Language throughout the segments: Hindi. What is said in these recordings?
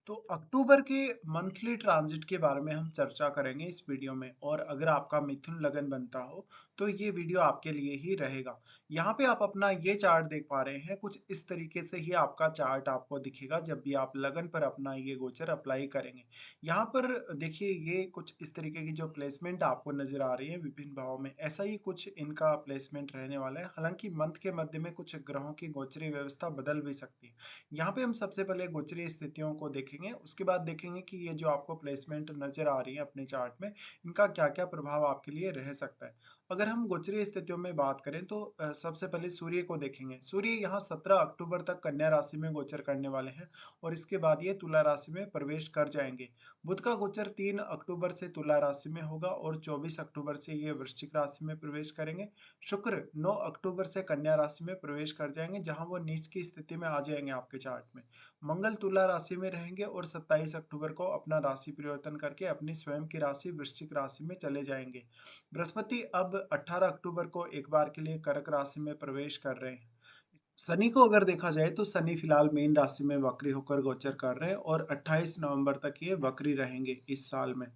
तो अक्टूबर के मंथली ट्रांजिट के बारे में हम चर्चा करेंगे इस वीडियो में। और अगर आपका मिथुन लगन बनता हो तो ये वीडियो आपके लिए ही रहेगा। यहाँ पे आप अपना ये चार्ट देख पा रहे हैं, कुछ इस तरीके से ही आपका चार्ट आपको दिखेगा जब भी आप लगन पर अपना ये गोचर अप्लाई करेंगे। यहाँ पर देखिए, ये कुछ इस तरीके की जो प्लेसमेंट आपको नजर आ रही है विभिन्न भावों में, ऐसा ही कुछ इनका प्लेसमेंट रहने वाला है। हालांकि मंथ के मध्य में कुछ ग्रहों की गोचरी व्यवस्था बदल भी सकती है। यहाँ पे हम सबसे पहले गोचरीय स्थितियों को देखेंगे, उसके बाद देखेंगे कि ये जो आपको प्लेसमेंट नजर आ रही है अपने चार्ट में, इनका क्या क्या प्रभाव आपके लिए रह सकता है। अगर हम गोचरीय स्थितियों में बात करें तो सबसे पहले सूर्य को देखेंगे। सूर्य यहाँ 17 अक्टूबर तक कन्या राशि में गोचर करने वाले हैं और इसके बाद ये तुला राशि में प्रवेश कर जाएंगे। बुध का गोचर 3 अक्टूबर से तुला राशि में होगा और 24 अक्टूबर से ये वृश्चिक राशि में प्रवेश करेंगे। शुक्र 9 अक्टूबर से कन्या राशि में प्रवेश कर जाएंगे, जहां वो नीच की स्थिति में आ जाएंगे आपके चार्ट में। मंगल तुला राशि में रहेंगे और 27 अक्टूबर को अपना राशि परिवर्तन करके अपनी स्वयं की राशि वृश्चिक राशि में चले जाएंगे। बृहस्पति अब 18 अक्टूबर को एक बार के लिए कर्क राशि में प्रवेश कर रहे हैं। शनि को अगर देखा जाए तो शनि फिलहाल मीन राशि में वक्री होकर गोचर कर रहे हैं और 28 नवंबर तक ये वक्री रहेंगे इस साल में।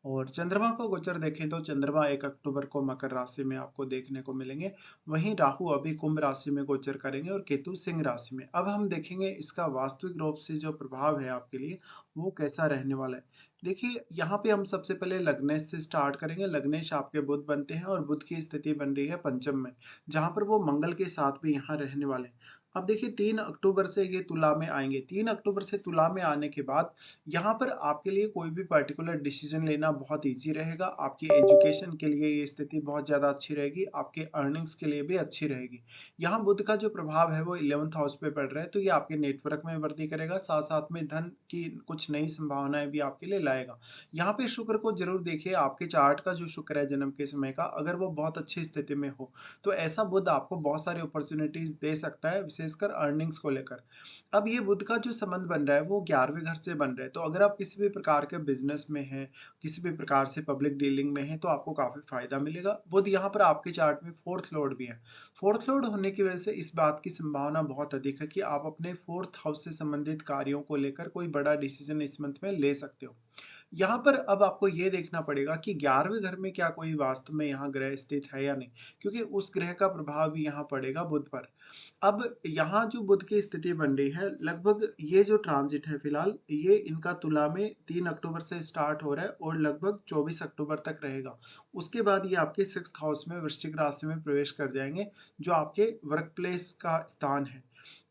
और चंद्रमा का गोचर देखें तो चंद्रमा 1 अक्टूबर को मकर राशि में आपको देखने को मिलेंगे। वहीं राहु अभी कुंभ राशि में गोचर करेंगे और केतु सिंह राशि में। अब हम देखेंगे इसका वास्तविक रूप से जो प्रभाव है आपके लिए वो कैसा रहने वाला है। देखिए, यहाँ पे हम सबसे पहले लग्नेश से स्टार्ट करेंगे। लग्नेश आपके बुध बनते हैं और बुध की स्थिति बन रही है पंचम में, जहां पर वो मंगल के साथ भी यहाँ रहने वाले हैं। अब देखिए, 3 अक्टूबर से ये तुला में आएंगे। 3 अक्टूबर से तुला में आने के बाद यहाँ पर आपके लिए कोई भी पर्टिकुलर डिसीजन लेना बहुत ईजी रहेगा। आपकी एजुकेशन के लिए ये स्थिति बहुत ज़्यादा अच्छी रहेगी, आपके अर्निंग्स के लिए भी अच्छी रहेगी। यहाँ बुध का जो प्रभाव है वो 11th हाउस पे पड़ रहा है, तो ये आपके नेटवर्क में वृद्धि करेगा, साथ साथ में धन की कुछ नई संभावनाएं भी आपके लिए लाएगा। यहाँ पे शुक्र को जरूर देखिए, आपके चार्ट का जो शुक्र है जन्म के समय का, अगर वो बहुत अच्छी स्थिति में हो तो ऐसा बुध आपको बहुत सारी अपॉर्चुनिटीज दे सकता है, विशेषकर अर्निंग्स को लेकर। अब ये बुध का जो संबंध बन रहा है वो 11वें घर से बन रहा है, तो अगर आप किसी भी प्रकार के बिजनेस में हैं, किसी भी प्रकार से पब्लिक डीलिंग में हैं, तो आपको काफी फायदा मिलेगा। बुध यहाँ पर आपके चार्ट में फोर्थ लॉर्ड भी है। फोर्थ लॉर्ड होने की वजह से इस बात की संभावना बहुत अधिक है कि आप अपने फोर्थ हाउस से संबंधित कार्यों को लेकर कोई बड़ा डिसीजन इस मंथ में ले सकते हो। यहाँ पर अब आपको ये देखना पड़ेगा कि 11वें घर में क्या कोई वास्तव में यहाँ ग्रह स्थित है या नहीं, क्योंकि उस ग्रह का प्रभाव भी यहाँ पड़ेगा बुध पर। अब यहाँ जो बुध की स्थिति बन रही है, लगभग ये जो ट्रांजिट है फिलहाल ये इनका तुला में 3 अक्टूबर से स्टार्ट हो रहा है और लगभग 24 अक्टूबर तक रहेगा। उसके बाद ये आपके 6th हाउस में वृश्चिक राशि में प्रवेश कर जाएंगे, जो आपके वर्क प्लेस का स्थान है।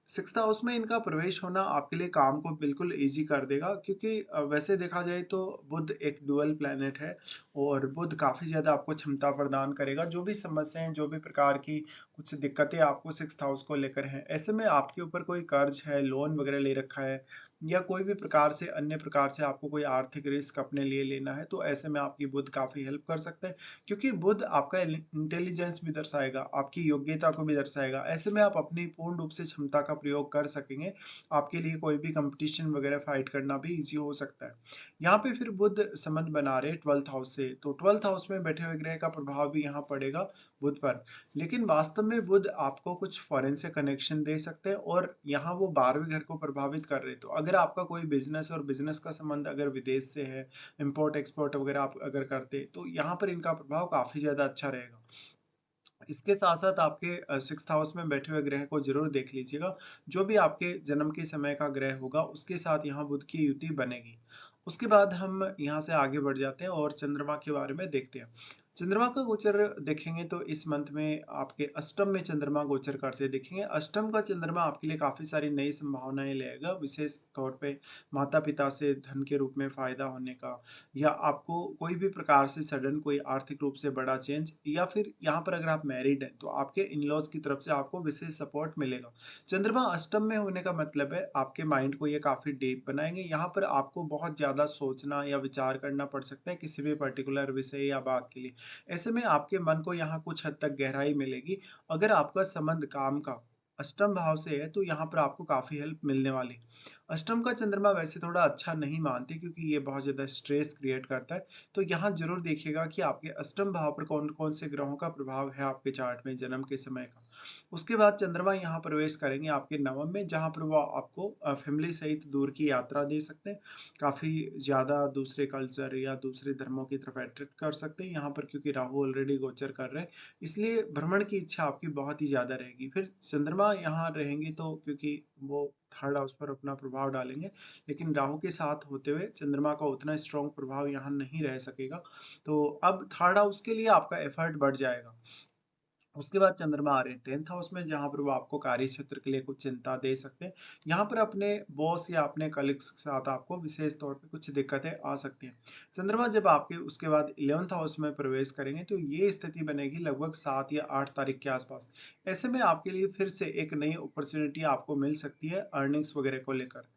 6th हाउस में इनका प्रवेश होना आपके लिए काम को बिल्कुल ईजी कर देगा, क्योंकि वैसे देखा जाए तो बुध एक डुअल प्लैनेट है और बुध काफ़ी ज़्यादा आपको क्षमता प्रदान करेगा। जो भी समस्याएं, जो भी प्रकार की कुछ दिक्कतें आपको 6th हाउस को लेकर हैं, ऐसे में आपके ऊपर कोई कर्ज है, लोन वगैरह ले रखा है, या कोई भी प्रकार से अन्य प्रकार से आपको कोई आर्थिक रिस्क अपने लिए लेना है, तो ऐसे में आपकी बुध काफ़ी हेल्प कर सकता है। क्योंकि बुध आपका इंटेलिजेंस भी दर्शाएगा, आपकी योग्यता को भी दर्शाएगा। ऐसे में आप अपनी पूर्ण रूप से क्षमता का प्रयोग कर सकेंगे। आपके लिए कोई भी कंपटीशन वगैरह फाइट करना भी इजी हो सकता है। यहाँ पे फिर बुध संबंध बना रहे 12th हाउस से, तो 12th हाउस में बैठे हुए ग्रह का प्रभाव भी यहाँ पड़ेगा बुध पर। लेकिन वास्तव में बुध आपको कुछ फॉरेन से कनेक्शन दे सकते हैं और यहाँ वो 12वें घर को प्रभावित कर रहे हैं। तो अगर आपका कोई बिजनेस और बिजनेस का संबंध अगर विदेश से है, इंपोर्ट एक्सपोर्ट वगैरह आप अगर करते, तो यहाँ पर इनका प्रभाव काफ़ी ज़्यादा अच्छा रहेगा। इसके साथ साथ आपके 6th हाउस में बैठे हुए ग्रह को जरूर देख लीजिएगा। जो भी आपके जन्म के समय का ग्रह होगा उसके साथ यहाँ बुध की युति बनेगी। उसके बाद हम यहाँ से आगे बढ़ जाते हैं और चंद्रमा के बारे में देखते हैं। चंद्रमा का गोचर देखेंगे तो इस मंथ में आपके अष्टम में चंद्रमा गोचर करते देखेंगे। अष्टम का चंद्रमा आपके लिए काफी सारी नई संभावनाएं लेगा, विशेष तौर पे माता पिता से धन के रूप में फायदा होने का, या आपको कोई भी प्रकार से सडन कोई आर्थिक रूप से बड़ा चेंज, या फिर यहाँ पर अगर आप मैरिड हैं तो आपके इन लॉज की तरफ से आपको विशेष सपोर्ट मिलेगा। चंद्रमा अष्टम में होने का मतलब है आपके माइंड को ये काफी डीप बनाएंगे। यहाँ पर आपको बहुत ज्यादा सोचना या विचार करना पड़ सकता है किसी भी पर्टिकुलर विषय या बात के लिए। ऐसे में आपके मन को यहाँ कुछ हद तक गहराई मिलेगी। अगर आपका संबंध काम का अष्टम भाव से है तो यहाँ पर आपको काफी हेल्प मिलने वाली। अष्टम का चंद्रमा वैसे थोड़ा अच्छा नहीं मानते, क्योंकि ये बहुत ज्यादा स्ट्रेस क्रिएट करता है। तो यहाँ जरूर देखिएगा कि आपके अष्टम भाव पर कौन कौन से ग्रहों का प्रभाव है आपके चार्ट में जन्म के समय का। उसके बाद चंद्रमा यहाँ प्रवेश करेंगे आपके नवम में, जहाँ पर वो आपको फैमिली सहित दूर की यात्रा दे सकते हैं। काफ़ी ज़्यादा दूसरे कल्चर या दूसरे धर्मों की तरफ अट्रैक्ट कर सकते हैं यहाँ पर, क्योंकि राहु ऑलरेडी गोचर कर रहे हैं, इसलिए भ्रमण की इच्छा आपकी बहुत ही ज़्यादा रहेगी। फिर चंद्रमा यहाँ रहेंगे तो क्योंकि वो थर्ड हाउस पर अपना प्रभाव डालेंगे, लेकिन राहु के साथ होते हुए चंद्रमा का उतना स्ट्रॉन्ग प्रभाव यहाँ नहीं रह सकेगा। तो अब थर्ड हाउस के लिए आपका एफर्ट बढ़ जाएगा। उसके बाद चंद्रमा आ रहे हैं 10th हाउस में, जहाँ पर वो आपको कार्य क्षेत्र के लिए कुछ चिंता दे सकते हैं। यहाँ पर अपने बॉस या अपने कलीग्स के साथ आपको विशेष तौर पे कुछ दिक्कतें आ सकती हैं। चंद्रमा जब आपके उसके बाद 11th हाउस में प्रवेश करेंगे तो ये स्थिति बनेगी लगभग 7 या 8 तारीख के आसपास। ऐसे में आपके लिए फिर से एक नई अपॉर्चुनिटी आपको मिल सकती है अर्निंग्स वगैरह को लेकर।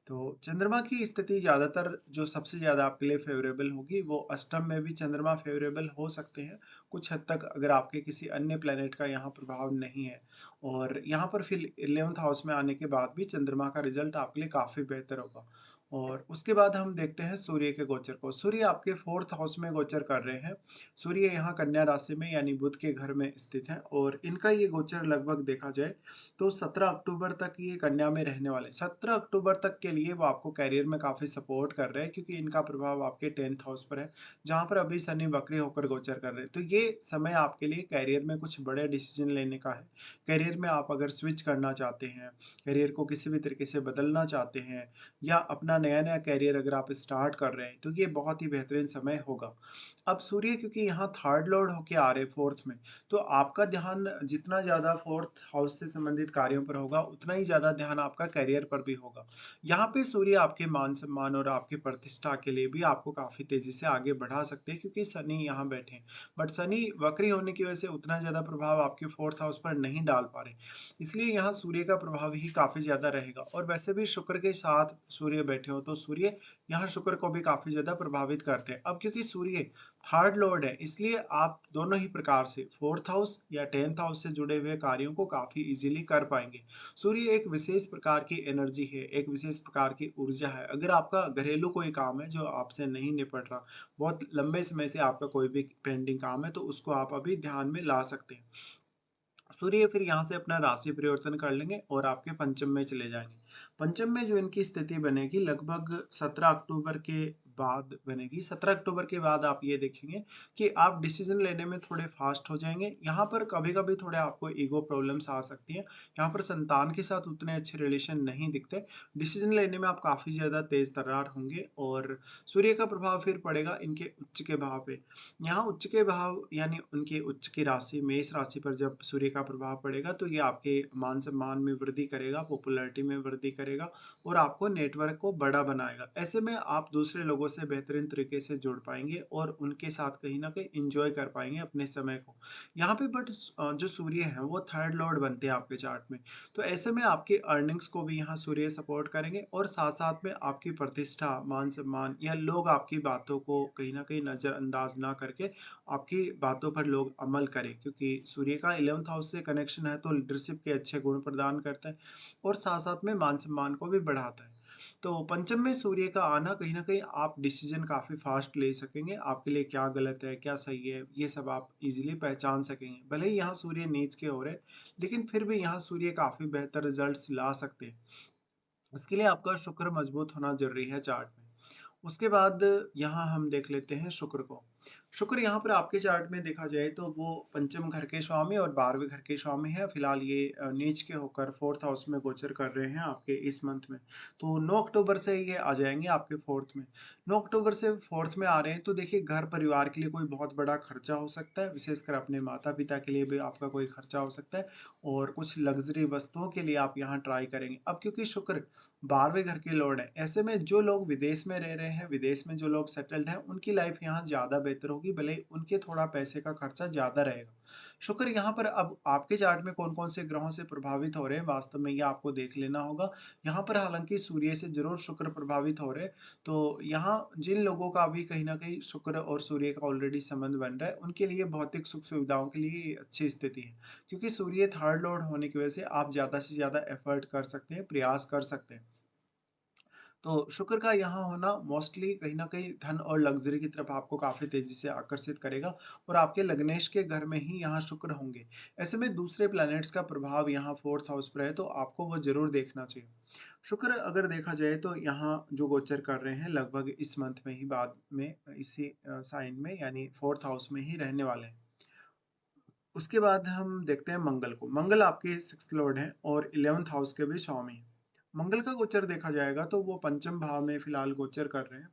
तो चंद्रमा की स्थिति ज़्यादातर जो सबसे ज़्यादा आपके लिए फेवरेबल होगी, वो अष्टम में भी चंद्रमा फेवरेबल हो सकते हैं कुछ हद तक, अगर आपके किसी अन्य प्लेनेट का यहाँ प्रभाव नहीं है। और यहाँ पर फिर 11th हाउस में आने के बाद भी चंद्रमा का रिजल्ट आपके लिए काफ़ी बेहतर होगा। और उसके बाद हम देखते हैं सूर्य के गोचर को। सूर्य आपके 4th हाउस में गोचर कर रहे हैं। सूर्य यहाँ कन्या राशि में यानी बुध के घर में स्थित है, और इनका ये गोचर लगभग देखा जाए तो 17 अक्टूबर तक ये कन्या में रहने वाले। 17 अक्टूबर तक के लिए वो आपको करियर में काफ़ी सपोर्ट कर रहे हैं, क्योंकि इनका प्रभाव आपके 10th हाउस पर है, जहाँ पर अभी शनि वक्री होकर गोचर कर रहे हैं। तो ये समय आपके लिए करियर में कुछ बड़े डिसीजन लेने का है। करियर में आप अगर स्विच करना चाहते हैं, करियर को किसी भी तरीके से बदलना चाहते हैं, या अपना नया-नया करियर अगर आप स्टार्ट कर रहे हैं, तो ये बहुत ही बेहतरीन समय होगा। अब सूर्य क्योंकि यहाँ थर्ड लॉर्ड होके आ रहे हैं 4th में, तो आपका ध्यान जितना ज़्यादा 4th हाउस से संबंधित कार्यों पर होगा, उतना ही ज़्यादा ध्यान आपका करियर पर भी होगा। यहाँ पे सूर्य आपके मान-सम्मान और आपकी प्रतिष्ठा के लिए भी आपको काफ़ी तेज़ी से आगे बढ़ा सकते हैं, क्योंकि शनि यहाँ बैठे हैं। बट शनि वक्री होने की वजह से उतना ज़्यादा प्रभाव आपके 4th हाउस पर नहीं डाल पा रहे। इसलिए यहाँ सूर्य का प्रभाव ही काफ़ी ज़्यादा रहेगा, और वैसे भी शुक्र के साथ सूर्य बैठे हो, तो सूर्य यहाँ शुक्र को भी काफ़ी ज़्यादा प्रभावित करते हैं। अब क्योंकि सूर्य थर्ड लॉर्ड है, इसलिए आप दोनों ही प्रकार से 4th हाउस या 10th हाउस से जुड़े हुए कार्यों को काफ़ी इजीली कर पाएँगे। सूर्य एक विशेष प्रकार की एनर्जी है, एक विशेष प्रकार की ऊर्जा है। अगर आपका घरेलू कोई काम है जो आपसे नहीं निपट रहा, बहुत लंबे समय से आपका कोई भी पेंडिंग काम है, तो उसको आप अभी ध्यान में ला सकते हैं। सूर्य फिर यहाँ से अपना राशि परिवर्तन कर लेंगे और आपके पंचम में चले जाएंगे। पंचम में जो इनकी स्थिति बनेगी लगभग 17 अक्टूबर के बाद बनेगी। 17 अक्टूबर के बाद आप ये देखेंगे कि आप डिसीजन लेने में थोड़े फास्ट हो जाएंगे। यहाँ पर कभी कभी थोड़े आपको ईगो प्रॉब्लम्स आ सकती हैं। यहाँ पर संतान के साथ उतने अच्छे रिलेशन नहीं दिखते। डिसीजन लेने में आप काफ़ी ज़्यादा तेज तर्रार होंगे, और सूर्य का प्रभाव फिर पड़ेगा इनके उच्च के भाव पे। यहाँ उच्च के भाव यानी उनकी उच्च की राशि मेष राशि पर जब सूर्य का प्रभाव पड़ेगा, तो ये आपके मान सम्मान में वृद्धि करेगा, पॉपुलैरिटी में वृद्धि करेगा, और आपको नेटवर्क को बड़ा बनाएगा। ऐसे में आप दूसरे लोगों से बेहतरीन तरीके से जुड़ पाएंगे और उनके साथ कहीं ना कहीं इंजॉय कर पाएंगे अपने समय को। यहाँ पे बट जो सूर्य है वो थर्ड लॉर्ड बनते हैं आपके चार्ट में, तो ऐसे में आपकी अर्निंग्स को भी यहाँ सूर्य सपोर्ट करेंगे, और साथ साथ में आपकी प्रतिष्ठा मान सम्मान या लोग आपकी बातों को कहीं ना कहीं नज़रअंदाज ना करके आपकी बातों पर लोग अमल करें, क्योंकि सूर्य का 11th हाउस से कनेक्शन है, तो लीडरशिप के अच्छे गुण प्रदान करता है, और साथ साथ में मान सम्मान को भी बढ़ाता है। तो पंचम में सूर्य का आना कहीं ना कहीं आप डिसीजन काफ़ी फास्ट ले सकेंगे। आपके लिए क्या गलत है क्या सही है ये सब आप इजीली पहचान सकेंगे। भले ही यहाँ सूर्य नीच के हो रहे, लेकिन फिर भी यहाँ सूर्य काफ़ी बेहतर रिजल्ट्स ला सकते हैं। इसके लिए आपका शुक्र मजबूत होना जरूरी है चार्ट में। उसके बाद यहाँ हम देख लेते हैं शुक्र को। शुक्र यहाँ पर आपके चार्ट में देखा जाए तो वो पंचम घर के स्वामी और 12वें घर के स्वामी है। फिलहाल ये नीच के होकर 4th हाउस में गोचर कर रहे हैं आपके इस मंथ में। तो 9 अक्टूबर से ये आ जाएंगे आपके 4th में। 9 अक्टूबर से 4th में आ रहे हैं, तो देखिए घर परिवार के लिए कोई बहुत बड़ा खर्चा हो सकता है, विशेषकर अपने माता पिता के लिए भी आपका कोई खर्चा हो सकता है, और कुछ लग्जरी वस्तुओं के लिए आप यहाँ ट्राई करेंगे। अब क्योंकि शुक्र 12वें घर के लॉर्ड है, ऐसे में जो लोग विदेश में रह रहे हैं, विदेश में जो लोग सेटल्ड हैं, उनकी लाइफ यहाँ ज़्यादा बेहतर होगी, भले ही उनके थोड़ा पैसे का खर्चा ज़्यादा रहेगा। शुक्र यहाँ पर अब आपके चार्ट में कौन कौन से ग्रहों से प्रभावित हो रहे हैं, वास्तव में ये आपको देख लेना होगा। यहाँ पर हालांकि सूर्य से जरूर शुक्र प्रभावित हो रहे हैं, तो यहाँ जिन लोगों का भी कहीं ना कहीं शुक्र और सूर्य का ऑलरेडी संबंध बन रहा है, उनके लिए भौतिक सुख सुविधाओं के लिए ये अच्छी स्थिति है, क्योंकि सूर्य थर्ड लॉर्ड होने की वजह से आप ज़्यादा से ज़्यादा एफर्ट कर सकते हैं, प्रयास कर सकते हैं। तो शुक्र का यहाँ होना मोस्टली कहीं न कहीं धन और लग्ज़री की तरफ आपको काफ़ी तेज़ी से आकर्षित करेगा और आपके लग्नेश के घर में ही यहाँ शुक्र होंगे। ऐसे में दूसरे प्लैनेट्स का प्रभाव यहाँ 4th हाउस पर है, तो आपको वो ज़रूर देखना चाहिए। शुक्र अगर देखा जाए तो यहाँ जो गोचर कर रहे हैं लगभग इस मंथ में ही बाद में इसी साइन में यानी 4th हाउस में ही रहने वाले हैं। उसके बाद हम देखते हैं मंगल को। मंगल आपके 6th लॉर्ड हैं और 11th हाउस के भी स्वामी हैं। मंगल का गोचर देखा जाएगा तो वो पंचम भाव में फिलहाल गोचर कर रहे हैं,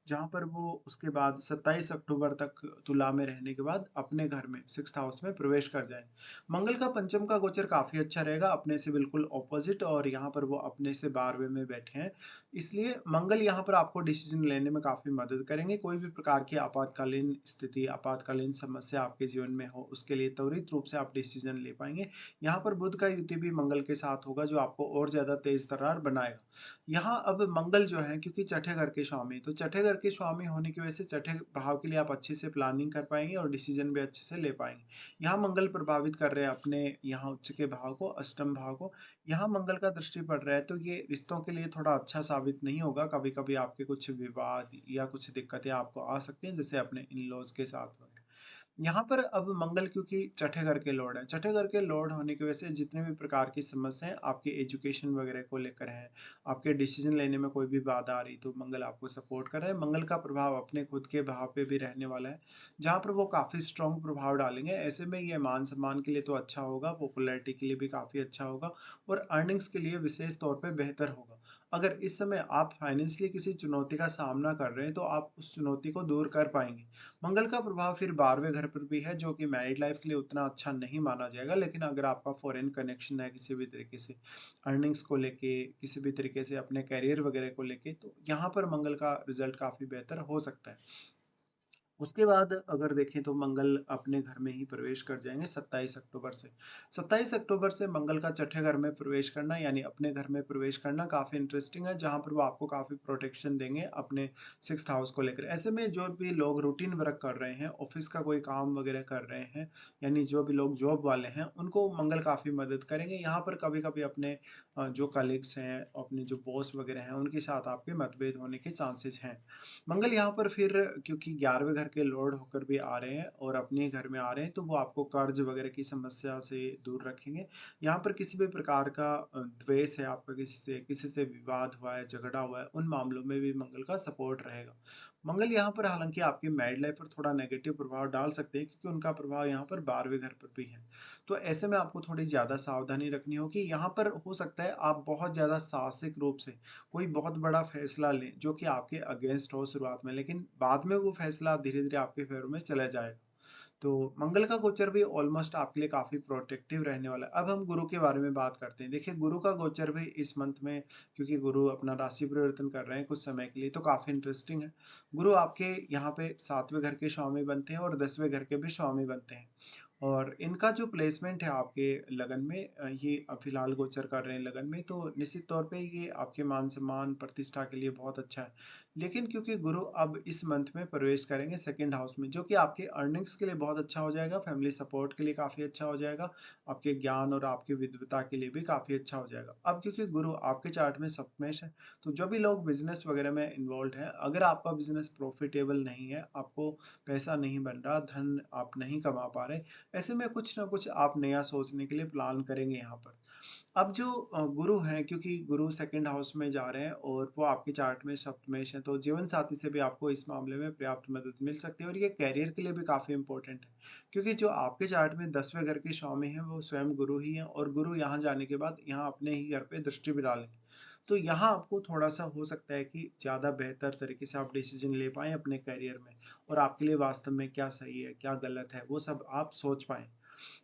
जहाँ पर वो उसके बाद 27 अक्टूबर तक तुला में रहने के बाद अपने घर में 6th हाउस में प्रवेश कर जाएँगे। मंगल का पंचम का गोचर काफ़ी अच्छा रहेगा, अपने से बिल्कुल ऑपोज़िट और यहाँ पर वो अपने से 12वें में बैठे हैं। इसलिए मंगल यहाँ पर आपको डिसीज़न लेने में काफ़ी मदद करेंगे। कोई भी प्रकार की आपातकालीन स्थिति, आपातकालीन समस्या आपके जीवन में हो, उसके लिए त्वरित रूप से आप डिसीज़न ले पाएँगे। यहाँ पर बुध का युति भी मंगल के साथ होगा, जो आपको और ज़्यादा तेज़-तर्रार बनाएगा। यहाँ अब मंगल जो है क्योंकि छठे घर के स्वामी, तो छठे घर के स्वामी होने की वजह से छठे भाव के लिए आप अच्छे से प्लानिंग कर पाएँगे और डिसीज़न भी अच्छे से ले पाएँगे। यहाँ मंगल प्रभावित कर रहे हैं अपने यहाँ उच्च के भाव को, अष्टम भाव को। यहाँ मंगल का दृष्टि पड़ रहा है तो ये रिश्तों के लिए थोड़ा अच्छा साबित नहीं होगा। कभी-कभी आपके कुछ विवाद या कुछ दिक्कतें आपको आ सकती हैं, जैसे अपने इन-लॉज़ के साथ वगैरह। यहाँ पर अब मंगल क्योंकि छठे घर के लॉर्ड हैं, छठे घर के लॉर्ड होने की वजह से जितने भी प्रकार की समस्याएँ आपके एजुकेशन वगैरह को लेकर हैं, आपके डिसीज़न लेने में कोई भी बाधा आ रही तो मंगल आपको सपोर्ट कर रहे हैं। मंगल का प्रभाव अपने खुद के भाव पे भी रहने वाला है, जहाँ पर वो काफ़ी स्ट्रॉन्ग प्रभाव डालेंगे। ऐसे में ये मान-सम्मान के लिए तो अच्छा होगा, पॉपुलैरिटी के लिए भी काफ़ी अच्छा होगा और अर्निंग्स के लिए विशेष तौर पे बेहतर होगा। अगर इस समय आप फाइनेंशियली किसी चुनौती का सामना कर रहे हैं, तो आप उस चुनौती को दूर कर पाएँगे। मंगल का प्रभाव फिर 12वें घर पर भी है, जो कि मैरिड लाइफ के लिए उतना अच्छा नहीं माना जाएगा, लेकिन अगर आपका फॉरेन कनेक्शन है किसी भी तरीके से, अर्निंग्स को लेके, किसी भी तरीके से अपने करियर वगैरह को लेके, तो यहाँ पर मंगल का रिजल्ट काफ़ी बेहतर हो सकता है। उसके बाद अगर देखें तो मंगल अपने घर में ही प्रवेश कर जाएँगे 27 अक्टूबर से। 27 अक्टूबर से मंगल का छठे घर में प्रवेश करना यानी अपने घर में प्रवेश करना काफ़ी इंटरेस्टिंग है, जहाँ पर वो आपको काफ़ी प्रोटेक्शन देंगे अपने 6th हाउस को लेकर। ऐसे में जो भी लोग रूटीन वर्क कर रहे हैं, ऑफ़िस का कोई काम वगैरह कर रहे हैं, यानी जो भी लोग जॉब वाले हैं, उनको मंगल काफ़ी मदद करेंगे। यहाँ पर कभी-कभी अपने जो कलीग्स हैं, अपने जो बॉस वगैरह हैं, उनके साथ आपके मतभेद होने के चांसेस हैं। मंगल यहाँ पर फिर क्योंकि 11वें घर के लॉर्ड होकर भी आ रहे हैं और अपने ही घर में आ रहे हैं, तो वो आपको कर्ज वगैरह की समस्या से दूर रखेंगे। यहाँ पर किसी भी प्रकार का द्वेष है आपका किसी से विवाद हुआ है, झगड़ा हुआ है, उन मामलों में भी मंगल का सपोर्ट रहेगा। मंगल यहाँ पर हालाँकि आपकी मैरिड लाइफ पर थोड़ा नेगेटिव प्रभाव डाल सकते हैं क्योंकि उनका प्रभाव यहाँ पर 12वें घर पर भी है। तो ऐसे में आपको थोड़ी ज़्यादा सावधानी रखनी होगी। यहाँ पर हो सकता है आप बहुत ज़्यादा साहसिक रूप से कोई बहुत बड़ा फैसला लें जो कि आपके अगेंस्ट हो शुरुआत में, लेकिन बाद में वो फैसला धीरे-धीरे आपके फ़ेवर में चला जाएगा। तो मंगल का गोचर भी ऑलमोस्ट आपके लिए काफ़ी प्रोटेक्टिव रहने वाला है। अब हम गुरु के बारे में बात करते हैं। देखिए गुरु का गोचर भी इस मंथ में क्योंकि गुरु अपना राशि परिवर्तन कर रहे हैं कुछ समय के लिए तो काफ़ी इंटरेस्टिंग है। गुरु आपके यहाँ पे 7वें घर के स्वामी बनते हैं और 10वें घर के भी स्वामी बनते हैं। और इनका जो प्लेसमेंट है आपके लगन में ये फिलहाल गोचर कर रहे हैं लगन में, तो निश्चित तौर पे ये आपके मान-सम्मान, प्रतिष्ठा के लिए बहुत अच्छा है। लेकिन क्योंकि गुरु अब इस मंथ में प्रवेश करेंगे 2nd हाउस में, जो कि आपके अर्निंग्स के लिए बहुत अच्छा हो जाएगा, फैमिली सपोर्ट के लिए काफ़ी अच्छा हो जाएगा, आपके ज्ञान और आपकी विद्वता के लिए भी काफ़ी अच्छा हो जाएगा। अब क्योंकि गुरु आपके चार्ट में सप्तमेश है, तो जो भी लोग बिज़नेस वगैरह में इन्वॉल्व्ड हैं, अगर आपका बिज़नेस प्रॉफिटेबल नहीं है, आपको पैसा नहीं बन रहा, धन आप नहीं कमा पा रहे, ऐसे में कुछ ना कुछ आप नया सोचने के लिए प्लान करेंगे यहाँ पर। अब जो गुरु हैं क्योंकि गुरु 2nd हाउस में जा रहे हैं और वो आपके चार्ट में सप्तमेश है, तो जीवन साथी से भी आपको इस मामले में पर्याप्त मदद मिल सकती है और ये करियर के लिए भी काफ़ी इम्पोर्टेंट है। क्योंकि जो आपके चार्ट में 10वें घर के स्वामी हैं, वो स्वयं गुरु ही हैं और गुरु यहाँ जाने के बाद यहाँ अपने ही घर पे दृष्टि भी डालेंगे। तो यहाँ आपको थोड़ा-सा हो सकता है कि ज़्यादा बेहतर तरीके से आप डिसीज़न ले पाएँ अपने करियर में और आपके लिए वास्तव में क्या सही है, क्या गलत है, वो सब आप सोच पाएँ।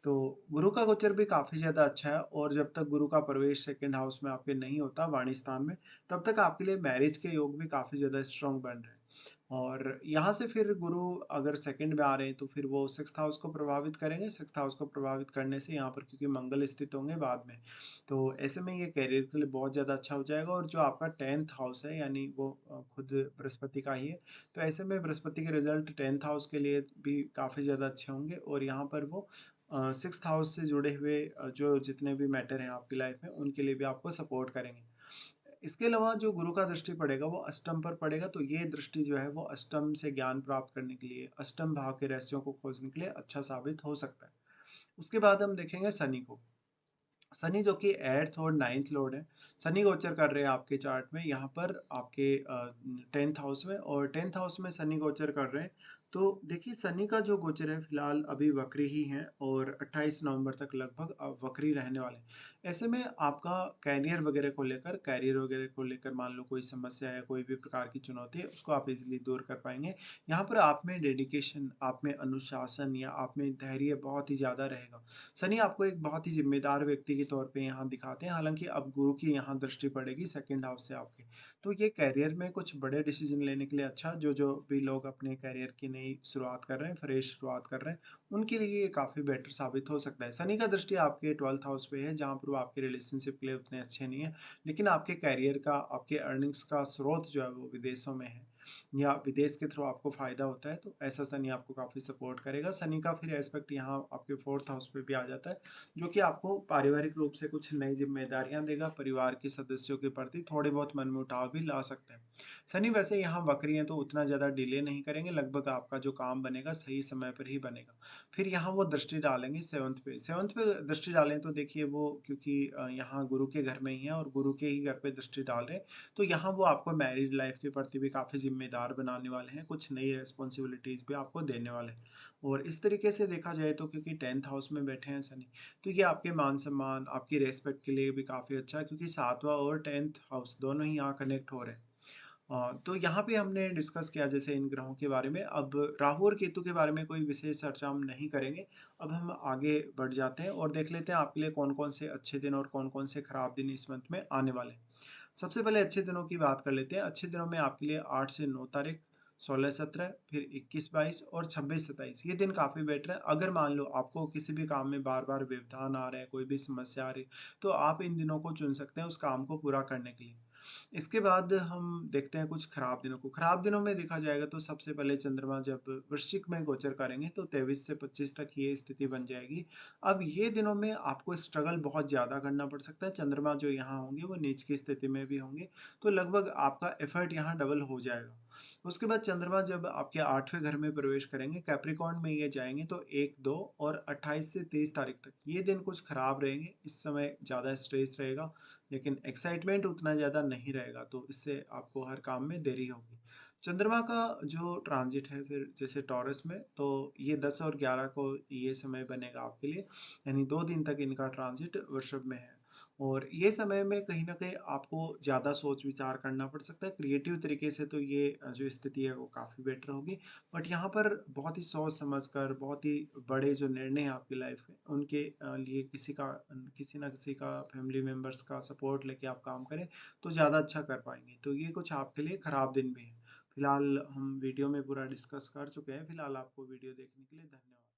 तो गुरु का गोचर भी काफ़ी ज़्यादा अच्छा है और जब तक गुरु का प्रवेश 2nd हाउस में आपके नहीं होता वाणी स्थान में, तब तक आपके लिए मैरिज के योग भी काफ़ी ज़्यादा स्ट्रॉन्ग बन रहे हैं। और यहाँ से फिर गुरु अगर 2nd में आ रहे हैं तो फिर वो 6th हाउस को प्रभावित करेंगे। 6th हाउस को प्रभावित करने से यहाँ पर क्योंकि मंगल स्थित होंगे बाद में, तो ऐसे में ये करियर के लिए बहुत ज़्यादा अच्छा हो जाएगा और जो आपका 10th हाउस है यानी वो खुद बृहस्पति का ही है, तो ऐसे में बृहस्पति के रिज़ल्ट 10th हाउस के लिए भी काफ़ी ज़्यादा अच्छे होंगे और यहाँ पर वो 6th हाउस से जुड़े हुए जो जितने भी मैटर हैं आपकी लाइफ में, उनके लिए भी आपको सपोर्ट करेंगे। इसके अलावा जो गुरु का दृष्टि पड़ेगा वो अष्टम पर पड़ेगा, तो ये दृष्टि जो है वो अष्टम से ज्ञान प्राप्त करने के लिए, अष्टम भाव के रहस्यों को खोजने के लिए अच्छा साबित हो सकता है। उसके बाद हम देखेंगे शनि को। शनि जो कि 8th और 9th लॉर्ड है। शनि गोचर कर रहे हैं आपके चार्ट में यहाँ पर आपके 10th हाउस में, और 10th हाउस में शनि गोचर कर रहे हैं। तो देखिए शनि का जो गोचर है फिलहाल अभी वक्री ही है, और 28 नवंबर तक लगभग वक्री रहने वाले हैं। ऐसे में आपका कैरियर वगैरह को लेकर मान लो कोई समस्या है, कोई भी प्रकार की चुनौती है, उसको आप इजीली दूर कर पाएंगे। यहाँ पर आप में डेडिकेशन, आप में अनुशासन या आप में धैर्य बहुत ही ज़्यादा रहेगा। शनि आपको एक बहुत ही ज़िम्मेदार व्यक्ति के तौर पे यहाँ दिखाते हैं, हालाँकि अब गुरु की यहाँ दृष्टि पड़ेगी सेकंड हाउस से आपके। तो ये करियर में कुछ बड़े डिसीज़न लेने के लिए अच्छा, जो भी लोग अपने करियर की नई शुरुआत कर रहे हैं, फ्रेश शुरुआत कर रहे हैं, उनके लिए ये काफ़ी बेटर साबित हो सकता है। शनि का दृष्टि आपके 12th हाउस पे है, जहाँ पर वो आपके रिलेशनशिप के लिए उतने अच्छे नहीं है, लेकिन आपके करियर का, आपके अर्निंग्स का स्रोत जो है वो विदेशों में है, या विदेश के थ्रू आपको फ़ायदा होता है, तो ऐसा शनि आपको काफ़ी सपोर्ट करेगा। शनि का फिर एस्पेक्ट यहाँ आपके 4th हाउस पे भी आ जाता है, जो कि आपको पारिवारिक रूप से कुछ नई ज़िम्मेदारियाँ देगा, परिवार के सदस्यों के प्रति थोड़े बहुत मनमुटाव भी ला सकते हैं। शनि वैसे यहाँ वक्री हैं, तो उतना ज़्यादा डिले नहीं करेंगे, लगभग आपका जो काम बनेगा सही समय पर ही बनेगा। फिर यहाँ वो दृष्टि डालेंगे 7th पे। 7th पे दृष्टि डालें तो देखिए वो, क्योंकि यहाँ गुरु के घर में ही है और गुरु के ही घर पे दृष्टि डाल रहे हैं, तो यहाँ वो आपको मैरिड लाइफ के प्रति भी काफ़ी ज़िम्मेदार बनाने वाले हैं, कुछ नई रिस्पॉन्सिबिलिटीज़ भी आपको देने वाले हैं। और इस तरीके से देखा जाए तो क्योंकि 10th हाउस में बैठे हैं शनि, तो ये आपके मान-सम्मान, आपकी रिस्पेक्ट के लिए भी काफ़ी अच्छा है, क्योंकि 7वाँ और 10th हाउस दोनों ही यहाँ कनेक्ट हो रहे हैं। तो यहाँ पे हमने डिस्कस किया जैसे इन ग्रहों के बारे में। अब राहु और केतु के बारे में कोई विशेष चर्चा हम नहीं करेंगे। अब हम आगे बढ़ जाते हैं और देख लेते हैं आपके लिए कौन-कौन से अच्छे दिन और कौन-कौन से खराब दिन इस मंथ में आने वाले हैं। सबसे पहले अच्छे दिनों की बात कर लेते हैं। अच्छे दिनों में आपके लिए 8 से 9 तारीख, 16-17, फिर 21-22 और 26-27 ये दिन काफ़ी बेटर है। अगर मान लो आपको किसी भी काम में बार-बार व्यवधान आ रहे हैं, कोई भी समस्या आ रही है, तो आप इन दिनों को चुन सकते हैं उस काम को पूरा करने के लिए। इसके बाद हम देखते हैं कुछ खराब दिनों को। खराब दिनों में देखा जाएगा तो सबसे पहले चंद्रमा जब वृश्चिक में गोचर करेंगे तो 23 से 25 तक ये स्थिति बन जाएगी। अब ये दिनों में आपको स्ट्रगल बहुत ज़्यादा करना पड़ सकता है। चंद्रमा जो यहाँ होंगे वो नीच की स्थिति में भी होंगे, तो लगभग आपका एफर्ट यहाँ डबल हो जाएगा। उसके बाद चंद्रमा जब आपके 8वें घर में प्रवेश करेंगे, कैप्रिकॉर्न में ये जाएँगे, तो 1, 2 और 28 से 30 तारीख तक ये दिन कुछ खराब रहेंगे। इस समय ज़्यादा स्ट्रेस रहेगा, लेकिन एक्साइटमेंट उतना ज़्यादा नहीं रहेगा, तो इससे आपको हर काम में देरी होगी। चंद्रमा का जो ट्रांजिट है फिर जैसे टॉरस में, तो ये 10 और 11 को ये समय बनेगा आपके लिए, यानी 2 दिन तक इनका ट्रांजिट वृषभ में है। और ये समय में कहीं न कहीं आपको ज़्यादा सोच-विचार करना पड़ सकता है। क्रिएटिव तरीके से तो ये जो स्थिति है वो काफ़ी बेटर होगी। बट यहाँ पर बहुत ही सोच-समझ कर, बहुत ही बड़े जो निर्णय हैं आपकी लाइफ़ में, उनके लिए किसी न किसी का फैमिली मेंबर्स का सपोर्ट लेके आप काम करें, तो ज़्यादा अच्छा कर पाएँगे। तो ये कुछ आपके लिए खराब दिन भी हैं। फिलहाल हम वीडियो में पूरा डिस्कस कर चुके हैं। फिलहाल आपको वीडियो देखने के लिए धन्यवाद।